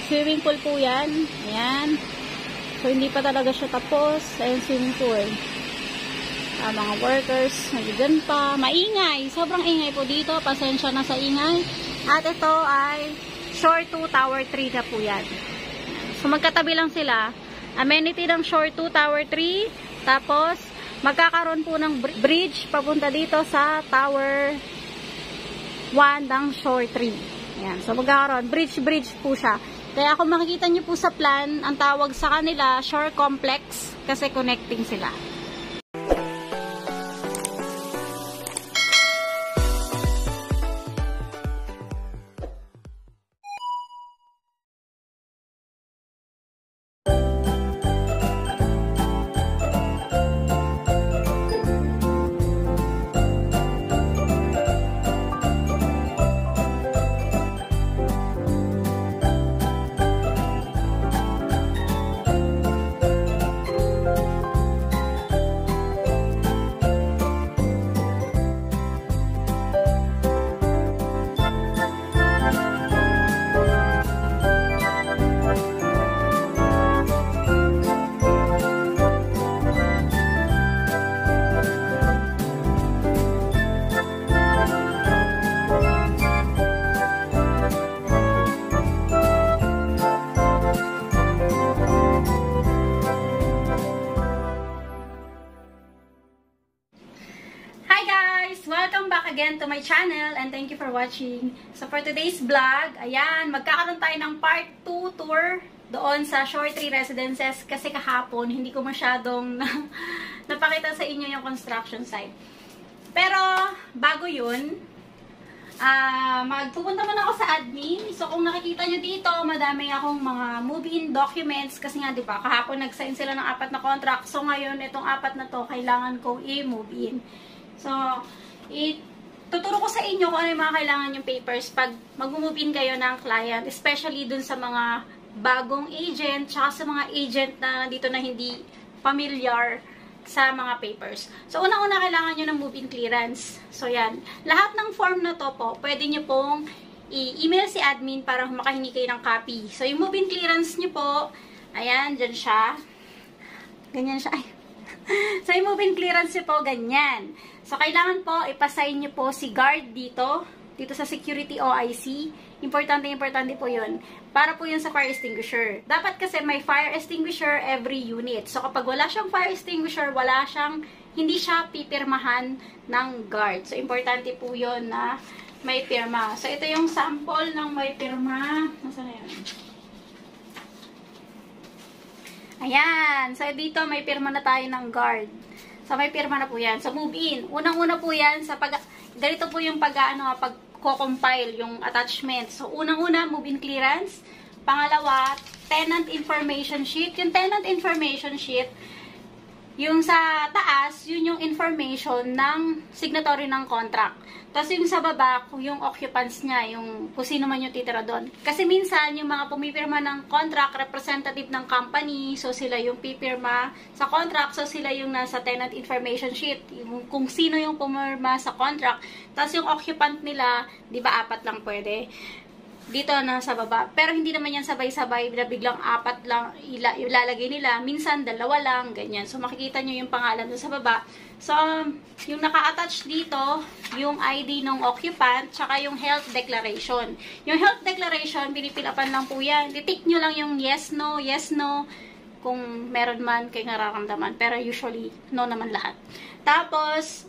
Swimming pool po yan. Ayan. So, hindi pa talaga siya tapos. Ayan, swimming pool. Mga workers, nandiyan pa. Maingay. Sobrang ingay po dito. Pasensya na sa ingay. At ito ay Shore 2, Tower 3 na po yan. So, magkatabi lang sila. Amenity ng Shore 2, Tower 3. Tapos, magkakaroon po ng bridge papunta dito sa Tower 1 ng Shore 3. Ayan. So, magkakaroon. Bridge po siya. Kaya kung makikita nyo po sa plan, ang tawag sa kanila, Shore Complex. Kasi connecting sila. Welcome back again to my channel and thank you for watching. So for today's vlog, ayan, magkakaroon tayo ng part 2 tour doon sa Shore 3 Residences kasi kahapon hindi ko masyadong napakita sa inyo yung construction site. Pero bago yun, magpupunta muna ako sa admin. So kung nakikita nyo dito, madami akong mga move-in documents kasi nga diba, kahapon nag-sign sila ng 4 na contract. So ngayon, itong 4 na to, kailangan kong i-move in. So, tuturo ko sa inyo kung ano yung mga kailangan yung papers pag mag-move in kayo ng client, especially dun sa mga bagong agent, tsaka sa mga agent na dito na hindi familiar sa mga papers. So, unang-una kailangan nyo ng move-in clearance. So, yan. Lahat ng form na to po, pwede nyo pong i-email si admin para makahingi kayo ng copy. So, yung move-in clearance nyo po, ayan, dyan siya. Ganyan siya. Ay. So, yung move-in clearance nyo po, ganyan. So, kailangan po, ipasign nyo po si guard dito sa security OIC. Importante po yun. Para po yun sa fire extinguisher. Dapat kasi may fire extinguisher every unit. So, kapag wala siyang fire extinguisher, hindi siya pipirmahan ng guard. So, importante po yun na may pirma. So, ito yung sample ng may pirma. Nasaan na yun? Ayan. So, dito may pirma na tayo ng guard. So, may pirma na po yan. So, move in. Unang-una po yan sa ganito po yung pag-compile yung attachment. So, unang-una, move in clearance. Pangalawa, tenant information sheet. Yung tenant information sheet, yung sa taas, yun yung information ng signatory ng contract. Tapos yung sa baba, yung occupants niya, yung kung sino man yung titira doon. Kasi minsan, yung mga pumipirma ng contract, representative ng company, so sila yung pipirma sa contract, so sila yung nasa tenant information sheet, yung, kung sino yung pumirma sa contract. Tapos yung occupant nila, di ba 4 lang pwede? Dito na sa baba. Pero hindi naman yan sabay-sabay, biglang 4 lang ilalagay nila. Minsan, 2 lang, ganyan. So, makikita nyo yung pangalan doon sa baba. So, yung naka-attach dito, yung ID ng occupant, tsaka yung health declaration. Yung health declaration, pinipilapan lang po yan. Titik nyo lang yung yes, no, kung meron man kayo nararamdaman. Pero usually, no naman lahat. Tapos,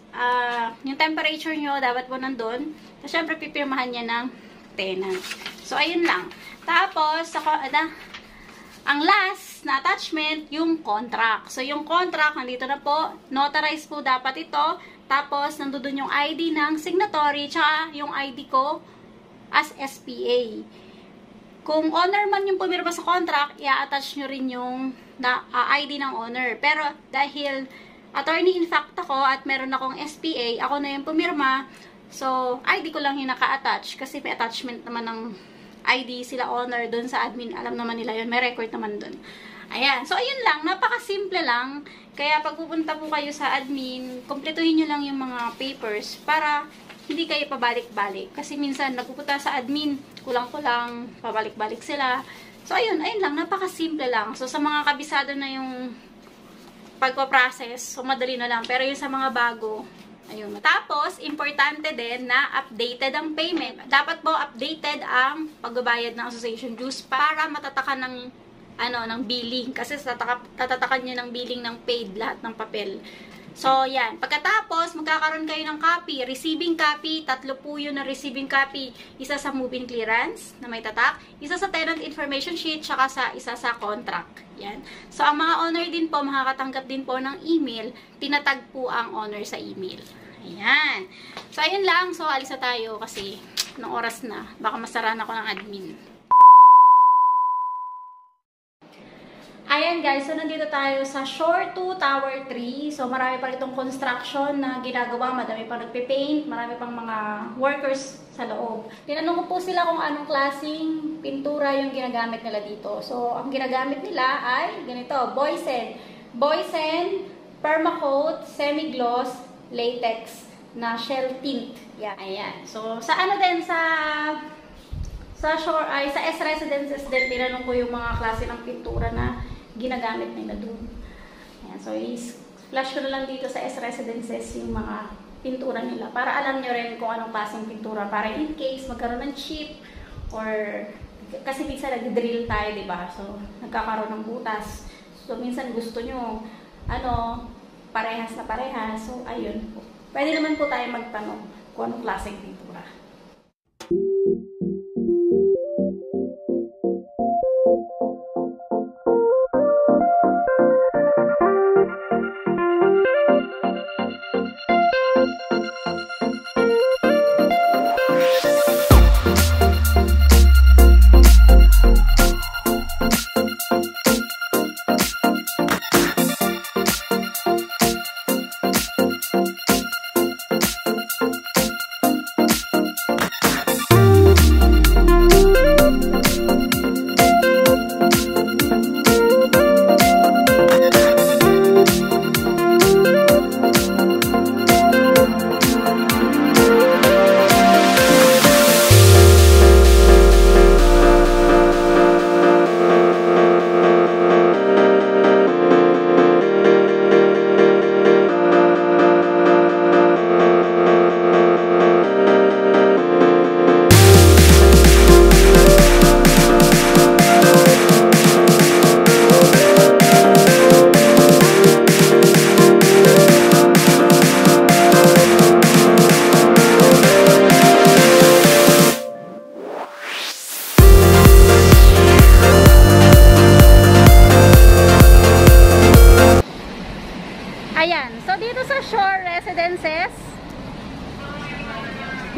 yung temperature nyo, dapat po nandun. So, syempre, pipirmahan niya ng tenant. So, ayun lang. Tapos, ang last na attachment, yung contract. So, yung contract, nandito na po. Notarize po dapat ito. Tapos, nandun yung ID ng signatory, tsaka yung ID ko as SPA. Kung owner man yung pumirma sa contract, i-attach nyo rin yung ID ng owner. Pero, dahil attorney in fact ako at meron akong SPA, ako na yung pumirma, so, ID ko lang yung naka-attach kasi may attachment naman ng ID sila owner doon sa admin. Alam naman nila yun. May record naman doon. Ayan. So, ayun lang. Napaka-simple lang. Kaya, pag pupunta po kayo sa admin, kumpletuhin nyo lang yung mga papers para hindi kayo pabalik-balik. Kasi minsan, nagpupunta sa admin, kulang-kulang, pabalik-balik sila. So, ayun lang. Napaka-simple lang. So, sa mga kabisado na yung pagpa-process, so, madali na lang. Pero yung sa mga bago, ayun. Tapos, importante din na updated ang payment. Dapat po updated ang pagbabayad ng association dues para matatakan ng billing. Kasi tatatakan nyo ng billing ng paid lahat ng papel. So, yan. Pagkatapos, magkakaroon kayo ng copy. Receiving copy, 3 po yun na receiving copy. Isa sa move-in clearance na may tatak, isa sa tenant information sheet, tsaka isa sa contract. Yan. So, ang mga owner din po, makakatanggap din po ng email. Tinatag po ang owner sa email. Ayan. So, ayun lang. So, alis na tayo kasi ng oras na. Baka masaran ako ng admin. Ayan guys, so nandito tayo sa Shore 2 Tower 3. So marami pa itong construction na ginagawa, madami pa nagpe-paint, marami pang mga workers sa loob. Tinanong ko po sila kung anong klaseng pintura yung ginagamit nila dito. So ang ginagamit nila ay ganito, Boysen Permacoat Semi-Gloss Latex na shell tint. Yan. Ayan. So sa ano din sa Shore ay sa S Residences din tinanong ko yung mga klase ng pintura na ginagamit nila doon. Ayan, so i-flash ko na lang dito sa S Residences yung mga pintura nila para alam nyo rin kung anong klaseng pintura para in case magkaroon ng chip or kasi minsan nag-drill tayo, diba? So nagkakaroon ng butas. So minsan gusto nyo parehas na parehas. So ayun po. Pwede naman po tayo magtanong kung anong klaseng pintura.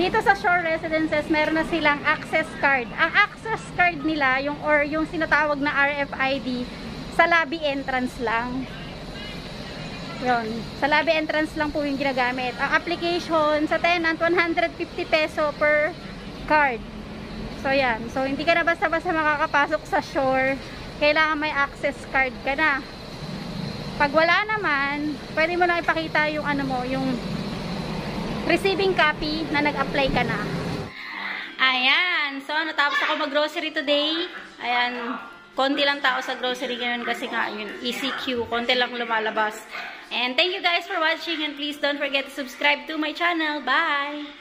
Dito sa Shore Residences, meron na silang access card. Ang access card nila, yung sinatawag na RFID, sa lobby entrance lang. Yun. Sa lobby entrance lang po yung ginagamit. Ang application sa tenant, 150 peso per card. So, yan. So, hindi ka na basta-basta makakapasok sa Shore. Kailangan may access card ka na. Pag wala naman, pwede mo lang ipakita yung yung receiving copy na nag-apply ka na. Ayan. So, natapos ako mag-grocery today. Ayan. Konti lang tao sa grocery ngayon kasi nga yun, ECQ. Konti lang lumalabas. And thank you guys for watching and please don't forget to subscribe to my channel. Bye!